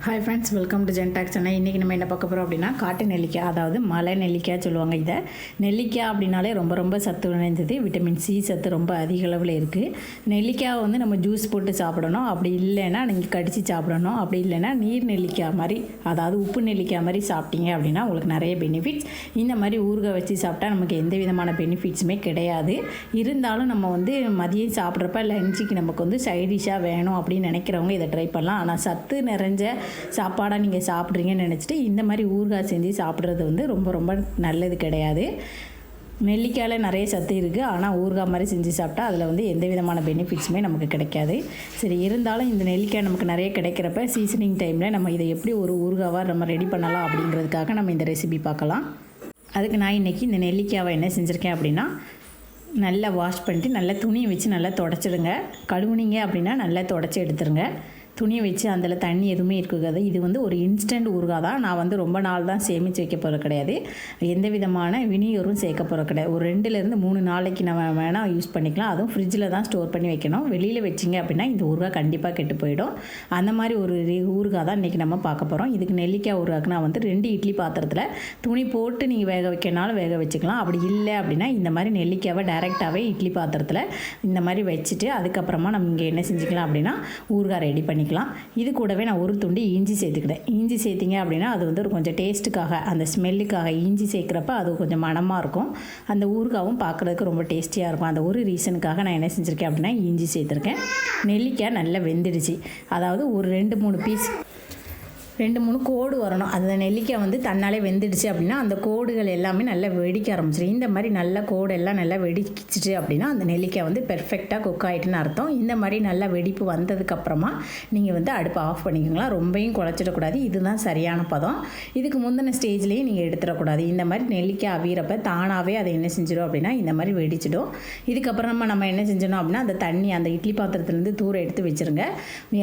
Hi friends, welcome to ஜென்டாக் channel. இன்றைக்கி நம்ம என்ன பார்க்க போகிறோம் அப்படின்னா, காட்டு நெல்லிக்காய், அதாவது மலை நெல்லிக்காய் சொல்லுவாங்க. இதை நெல்லிக்காய் அப்படின்னாலே ரொம்ப ரொம்ப சத்து நிறைந்தது. விட்டமின் சி சத்து ரொம்ப அதிக அளவில் இருக்குது. நெல்லிக்காய் வந்து நம்ம ஜூஸ் போட்டு சாப்பிடணும். அப்படி இல்லைன்னா நீங்கள் கடித்து சாப்பிடணும். அப்படி இல்லைன்னா நீர் நெல்லிக்காய் மாதிரி, அதாவது உப்பு நெல்லிக்காய் மாதிரி சாப்பிட்டீங்க அப்படின்னா உங்களுக்கு நிறைய பெனிஃபிட்ஸ். இந்த மாதிரி ஊறுகாய் வச்சு சாப்பிட்டா நமக்கு எந்த விதமான பெனிஃபிட்ஸுமே கிடையாது. இருந்தாலும் நம்ம வந்து மதியம் சாப்பிட்றப்ப லஞ்சுக்கு நமக்கு வந்து சைடிஷாக வேணும் அப்படின்னு நினைக்கிறவங்க இதை ட்ரை பண்ணலாம். ஆனால் சத்து நிறைஞ்ச சாப்பாடாக நீங்கள் சாப்பிட்றீங்கன்னு நினச்சிட்டு இந்த மாதிரி ஊறுகாய் செஞ்சு சாப்பிட்றது வந்து ரொம்ப ரொம்ப நல்லது கிடையாது. நெல்லிக்காயில் நிறைய சத்து இருக்குது, ஆனால் ஊறுகாய் மாதிரி செஞ்சு சாப்பிட்டா அதில் வந்து எந்த விதமான பெனிஃபிட்ஸுமே நமக்கு கிடைக்காது. சரி, இருந்தாலும் இந்த நெல்லிக்காய் நமக்கு நிறைய கிடைக்கிறப்ப சீசனிங் டைமில் நம்ம இதை எப்படி ஒரு ஊறுகாவாக நம்ம ரெடி பண்ணலாம் அப்படிங்கிறதுக்காக நம்ம இந்த ரெசிபி பார்க்கலாம். அதுக்கு நான் இன்றைக்கி இந்த நெல்லிக்காவை என்ன செஞ்சுருக்கேன் அப்படின்னா, நல்லா வாஷ் பண்ணிட்டு நல்லா துணியை வச்சு நல்லா தொடச்சிடுங்க. கழுவுனீங்க அப்படின்னா நல்லா தொடச்சி எடுத்துருங்க. துணியை வச்சு அதில் தண்ணி எதுவுமே இருக்காது. இது வந்து ஒரு இன்ஸ்டன்ட் ஊறுகாய் தான். நான் வந்து ரொம்ப நாள் தான் சேமித்து வைக்க போகிற கிடையாது. எந்த விதமான வினிகரும் சேர்க்க போகிற கிடையாது. ஒரு 2-3 நாளைக்கு நம்ம வேணால் யூஸ் பண்ணிக்கலாம். அதுவும் ஃப்ரிட்ஜில் தான் ஸ்டோர் பண்ணி வைக்கணும். வெளியில் வச்சிங்க அப்படின்னா இந்த ஊறுகாய் கண்டிப்பாக கெட்டு போயிடும். அந்த மாதிரி ஒரு ஊறுகாய் தான் இன்றைக்கி நம்ம பார்க்க போகிறோம். இதுக்கு நெல்லிக்காய் ஊறுகாய்க்கு நான் வந்து 2 இட்லி பாத்திரத்தில் துணி போட்டு நீங்கள் வேக வைக்கனாலும் வேக வச்சுக்கலாம். அப்படி இல்லை அப்படின்னா இந்த மாதிரி நெல்லிக்காவை டைரெக்டாகவே இட்லி பாத்திரத்தில் இந்த மாதிரி வச்சுட்டு அதுக்கப்புறமா நம்ம இங்கே என்ன செஞ்சுக்கலாம் அப்படின்னா ஊறுகாய் ரெடி பண்ணி. இது கூடவே நான் ஒரு துண்டு இஞ்சி சேர்த்துக்கிட்டேன். இஞ்சி சேர்த்திங்க அப்படின்னா அது வந்து ஒரு கொஞ்சம் டேஸ்ட்டுக்காக, அந்த ஸ்மெல்லுக்காக இஞ்சி சேர்க்குறப்ப அது கொஞ்சம் மணமாக இருக்கும். அந்த ஊறுகாவும் பார்க்குறதுக்கு ரொம்ப டேஸ்டியாக இருக்கும். அந்த ஒரு ரீசனுக்காக நான் என்ன செஞ்சுருக்கேன் அப்படின்னா இஞ்சி சேர்த்துருக்கேன். நெல்லிக்காய் நல்லா வெந்துடுச்சு. அதாவது ஒரு 2-3 பீஸ் 2-3 கோடு வரணும். அந்த நெல்லிக்காய் வந்து தன்னாலே வெந்துடுச்சு அப்படின்னா அந்த கோடுகள் எல்லாமே நல்லா வெடிக்க ஆரம்பிச்சிடும். இந்த மாதிரி நல்ல கோடெல்லாம் நல்லா வெடிச்சிச்சு அப்படின்னா அந்த நெல்லிக்காய் வந்து பெர்ஃபெக்டாக குக் ஆகிட்டுன்னு அர்த்தம். இந்த மாதிரி நல்லா வெடிப்பு வந்ததுக்கப்புறமா நீங்கள் வந்து அடுப்பை ஆஃப் பண்ணிக்கோங்களா. ரொம்பையும் குழச்சிடக்கூடாது. இதுதான் சரியான பதம். இதுக்கு முந்தின ஸ்டேஜ்லேயே நீங்கள் எடுத்துடக்கூடாது. இந்த மாதிரி நெல்லிக்காய் அவியறப்ப தானாகவே அதை என்ன செஞ்சிடும் அப்படின்னா இந்த மாதிரி வெடிச்சிடும். இதுக்கப்புறமா நம்ம என்ன செஞ்சோம் அப்படின்னா அந்த தண்ணி அந்த இட்லி பாத்திரத்துலேருந்து தூரம் எடுத்து வச்சுருங்க.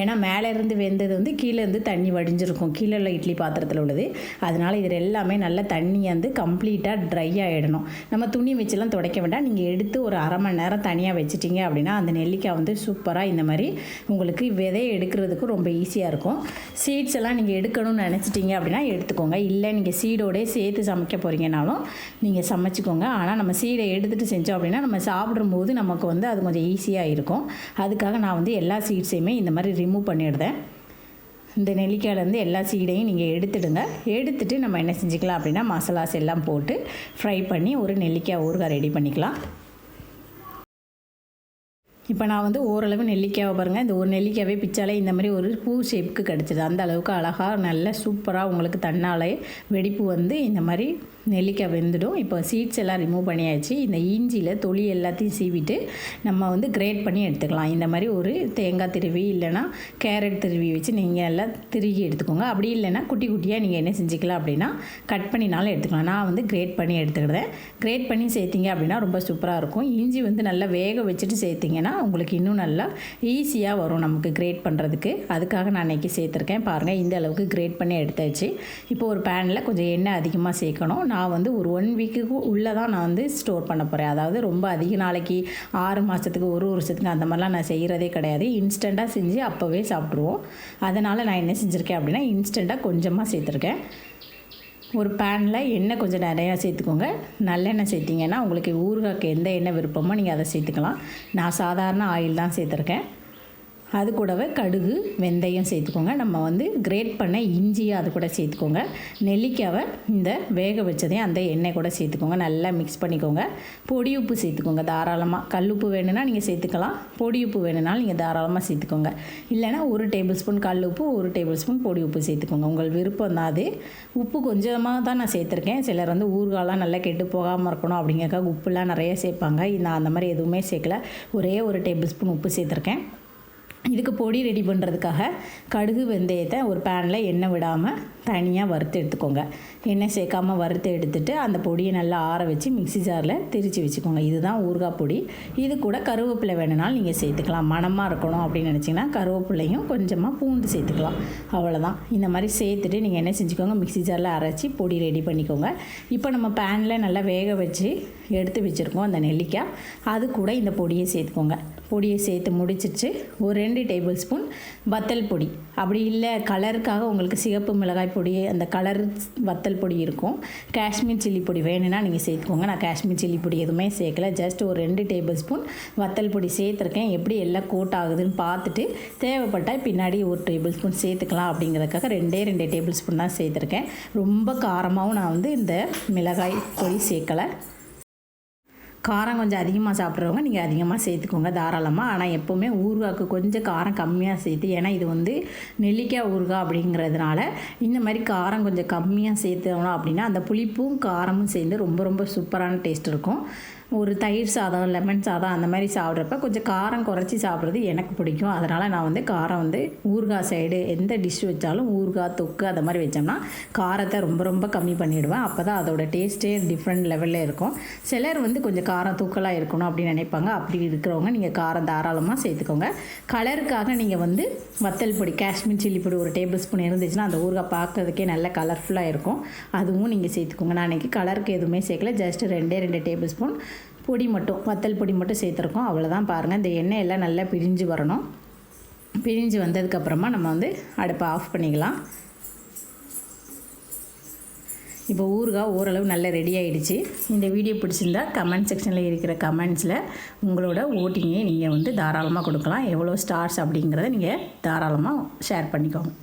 ஏன்னா மேலேருந்து வெந்தது வந்து கீழேருந்து தண்ணி வடிஞ்சிருக்கும். கீழே உள்ள இட்லி பாத்திரத்தில் உள்ளது. அதனால் இதில் எல்லாமே நல்லா தண்ணி வந்து கம்ப்ளீட்டாக ட்ரை ஆகிடணும். நம்ம துணி வச்சுலாம் துடைக்க வேண்டாம். நீங்கள் எடுத்து ஒரு அரை மணி நேரம் தனியாக வச்சுட்டிங்க அப்படின்னா அந்த நெல்லிக்காய் வந்து சூப்பராக இந்த மாதிரி உங்களுக்கு விதையை எடுக்கிறதுக்கு ரொம்ப ஈஸியாக இருக்கும். சீட்ஸ் எல்லாம் நீங்கள் எடுக்கணும்னு நினச்சிட்டிங்க அப்படின்னா எடுத்துக்கோங்க. இல்லை நீங்கள் சீடோடே சேர்த்து சமைக்க போகிறீங்கனாலும் நீங்கள் சமைச்சிக்கோங்க. ஆனால் நம்ம சீடை எடுத்துகிட்டு செஞ்சோம் அப்படின்னா நம்ம சாப்பிடும்போது நமக்கு வந்து அது கொஞ்சம் ஈஸியாக இருக்கும். அதுக்காக நான் வந்து எல்லா சீட்ஸையுமே இந்த மாதிரி ரிமூவ் பண்ணிடுறேன். இந்த நெல்லிக்காயிலேருந்து எல்லா சீடையும் நீங்கள் எடுத்துடுங்க. எடுத்துகிட்டு நம்ம என்ன செஞ்சுக்கலாம் அப்படின்னா மசாலாஸ் எல்லாம் போட்டு ஃப்ரை பண்ணி ஒரு நெல்லிக்காய் ஊறுகாய் ரெடி பண்ணிக்கலாம். இப்போ நான் வந்து ஓரளவு நெல்லிக்காவை பாருங்கள், இந்த ஒரு நெல்லிக்காவே பிச்சாலே இந்த மாதிரி ஒரு பூ ஷேப்புக்கு கிடச்சிது. அந்த அளவுக்கு அழகாக நல்ல சூப்பராக உங்களுக்கு தன்னாலே வெடிப்பு வந்து இந்த மாதிரி நெல்லிக்காய் வெந்துடும். இப்போ சீட்ஸ் எல்லாம் ரிமூவ் பண்ணியாச்சு. இந்த இஞ்சியில் தொளி எல்லாத்தையும் சீவிட்டு நம்ம வந்து கிரேட் பண்ணி எடுத்துக்கலாம். இந்த மாதிரி ஒரு தேங்காய் திருவி இல்லைனா கேரட் திருவி வச்சு நீங்கள் எல்லாம் திருகி எடுத்துக்கோங்க. அப்படி இல்லைனா குட்டி குட்டியாக நீங்கள் என்ன செஞ்சுக்கலாம் அப்படின்னா கட் பண்ணினாலும் எடுத்துக்கலாம். நான் வந்து கிரேட் பண்ணி எடுத்துக்கிட்டேன். கிரேட் பண்ணி சேர்த்திங்க அப்படின்னா ரொம்ப சூப்பராக இருக்கும். இஞ்சி வந்து நல்லா வேக வச்சுட்டு சேர்த்திங்கன்னா உங்களுக்கு இன்னும் நல்லா ஈஸியாக வரும் நமக்கு கிரேட் பண்ணுறதுக்கு. அதுக்காக நான் இன்றைக்கி சேர்த்துருக்கேன். பாருங்கள், இந்த அளவுக்கு கிரேட் பண்ணி எடுத்தாச்சு. இப்போ ஒரு பேனில் கொஞ்சம் எண்ணெய் அதிகமாக சேர்க்கணும். நான் வந்து ஒரு 1 வீக்குக்கு உள்ளே தான் நான் வந்து ஸ்டோர் பண்ண போகிறேன். அதாவது ரொம்ப அதிக நாளைக்கு 6 மாதத்துக்கு 1 வருஷத்துக்கு அந்த மாதிரிலாம் நான் செய்கிறதே கிடையாது. இன்ஸ்டண்ட்டாக செஞ்சு அப்போவே சாப்பிட்ருவோம். அதனால் நான் என்ன செஞ்சுருக்கேன் அப்படின்னா இன்ஸ்டண்ட்டாக கொஞ்சமாக சேர்த்துருக்கேன். ஒரு பேனில் எண்ணெய் கொஞ்சம் நிறையா சேர்த்துக்கோங்க. நல்லெண்ணெய் சேர்த்திங்கன்னா உங்களுக்கு ஊறுகாய்க்கு எந்த எண்ணெய் விருப்பமோ நீங்கள் அதை சேர்த்துக்கலாம். நான் சாதாரண ஆயில் தான் சேர்த்துருக்கேன். அது கூடவே கடுகு வெந்தயம் சேர்த்துக்கோங்க. நம்ம வந்து கிரேட் பண்ண இஞ்சியை அது கூட சேர்த்துக்கோங்க. நெல்லிக்காவை இந்த வேக வச்சதையும் அந்த எண்ணெய் கூட சேர்த்துக்கோங்க. நல்லா மிக்ஸ் பண்ணிக்கோங்க. பொடி உப்பு சேர்த்துக்கோங்க தாராளமாக. கல் உப்பு வேணும்னா நீங்கள் சேர்த்துக்கலாம். பொடி உப்பு வேணும்னாலும் நீங்கள் தாராளமாக சேர்த்துக்கோங்க. இல்லைனா 1 டேபிள் ஸ்பூன் கல் உப்பு, 1 டேபிள் ஸ்பூன் பொடி உப்பு சேர்த்துக்கோங்க. உங்கள் விருப்பம் தான் அது. உப்பு கொஞ்சமாக தான் நான் சேர்த்துருக்கேன். சிலர் வந்து ஊறுகாலாம் நல்லா கெட்டு போகாமல் இருக்கணும் அப்படிங்கிறக்காக உப்புலாம் நிறைய சேர்ப்பாங்க. நான் அந்த மாதிரி எதுவுமே சேர்க்கல. ஒரே 1 டேபிள் ஸ்பூன் உப்பு சேர்த்துருக்கேன். இதுக்கு பொடி ரெடி பண்ணுறதுக்காக கடுகு வெந்தயத்தை ஒரு பேனில் எண்ணெய் விடாமல் தனியாக வறுத்து எடுத்துக்கோங்க. எண்ணெய் சேர்க்காமல் வறுத்து எடுத்துகிட்டு அந்த பொடியை நல்லா ஆற வச்சு மிக்ஸி ஜாரில் திரித்து வச்சுக்கோங்க. இதுதான் ஊறுகாய் பொடி. இது கூட கருவேப்பிலை வேணுனாலும் நீங்கள் சேர்த்துக்கலாம். மணமாக இருக்கணும் அப்படின்னு நினச்சிங்கன்னா கருவேப்பிலையும் கொஞ்சமாக பூண்டு சேர்த்துக்கலாம். அவ்வளோதான். இந்த மாதிரி சேர்த்துட்டு நீங்கள் என்ன செஞ்சுக்கோங்க, மிக்ஸி ஜாரில் அரைச்சி பொடி ரெடி பண்ணிக்கோங்க. இப்போ நம்ம பேனில் நல்லா வேக வச்சு எடுத்து வச்சுருக்கோம் அந்த நெல்லிக்காய். அது கூட இந்த பொடியை சேர்த்துக்கோங்க. பொடியை சேர்த்து முடிச்சிட்டு ஒரு 2 டேபிள் ஸ்பூன் வத்தல் பொடி, அப்படி இல்லை கலருக்காக உங்களுக்கு சிகப்பு மிளகாய் பொடி அந்த கலர் வத்தல் பொடி இருக்கும், காஷ்மீர் சில்லி பொடி வேணும்னா நீங்கள் சேர்த்துக்கோங்க. நான் காஷ்மீர் சில்லி பொடி எதுவுமே சேர்க்கல, ஜஸ்ட் ஒரு 2 டேபிள் ஸ்பூன் வத்தல் பொடி சேர்த்துருக்கேன். எப்படி எல்லாம் கோட் ஆகுதுன்னு பார்த்துட்டு தேவைப்பட்டால் பின்னாடி ஒரு டேபிள் ஸ்பூன் சேர்த்துக்கலாம் அப்படிங்கிறதுக்காக 2 டேபிள் ஸ்பூன் தான் சேர்த்துருக்கேன். ரொம்ப காரமாகவும் நான் வந்து இந்த மிளகாய் பொடி சேர்க்கலை. காரம் கொஞ்சம் அதிகமாக சாப்பிட்றவங்க நீங்கள் அதிகமாக சேர்த்துக்கோங்க தாராளமாக. ஆனால் எப்போவுமே ஊறுகாய்க்கு கொஞ்சம் காரம் கம்மியாக சேர்த்து, ஏன்னா இது வந்து நெல்லிக்காய் ஊறுகாய் அப்படிங்கிறதுனால இந்த மாதிரி காரம் கொஞ்சம் கம்மியாக சேர்த்தோம் அப்படின்னா அந்த புளிப்பும் காரமும் சேர்ந்து ரொம்ப ரொம்ப சூப்பரான டேஸ்ட் இருக்கும். ஒரு தயிர் சாதம், லெமன் சாதம் அந்த மாதிரி சாப்பிட்றப்ப கொஞ்சம் காரம் குறைச்சி சாப்பிட்றது எனக்கு பிடிக்கும். அதனால் நான் வந்து காரம் வந்து ஊறுகாய் சைடு எந்த டிஷ் வச்சாலும் ஊறுகாய் தொக்கு அந்த மாதிரி வச்சோம்னா காரத்தை ரொம்ப ரொம்ப கம்மி பண்ணிவிடுவேன். அப்போ தான் அதோட டேஸ்ட்டே டிஃப்ரெண்ட் லெவலில் இருக்கும். சிலர் வந்து கொஞ்சம் காரம் தூக்கலாக இருக்கணும் அப்படின்னு நினைப்பாங்க. அப்படி இருக்கிறவங்க நீங்கள் காரம் தாராளமாக சேர்த்துக்கோங்க. கலருக்காக நீங்கள் வந்து வத்தல் பொடி, காஷ்மீர் சில்லி பொடி ஒரு டேபிள் ஸ்பூன் இருந்துச்சுன்னா அந்த ஊறுகாய் பார்க்கறதுக்கே நல்ல கலர்ஃபுல்லாக இருக்கும். அதுவும் நீங்கள் சேர்த்துக்கோங்க. நான் இன்றைக்கி கலருக்கு எதுவுமே சேர்க்கல, ஜஸ்ட் 2 டேபிள் ஸ்பூன் பொடி மட்டும், வத்தல் பொடி மட்டும் சேர்த்துருக்கோம். அவ்வளோதான். பாருங்கள், இந்த எண்ணெய் எல்லாம் நல்லா பிரிஞ்சு வரணும். பிரிஞ்சு வந்ததுக்கப்புறமா நம்ம வந்து அடுப்பை ஆஃப் பண்ணிக்கலாம். இப்போ ஊறுகாய் ஓரளவு நல்லா ரெடி ஆகிடுச்சு. இந்த வீடியோ பிடிச்சிருந்தா கமெண்ட் செக்ஷனில் இருக்கிற கமெண்ட்ஸில் உங்களோட ஓட்டிங்கை நீங்கள் வந்து தாராளமாக கொடுக்கலாம். எவ்வளோ ஸ்டார்ஸ் அப்படிங்கிறத நீங்கள் தாராளமாக ஷேர் பண்ணிக்கோங்க.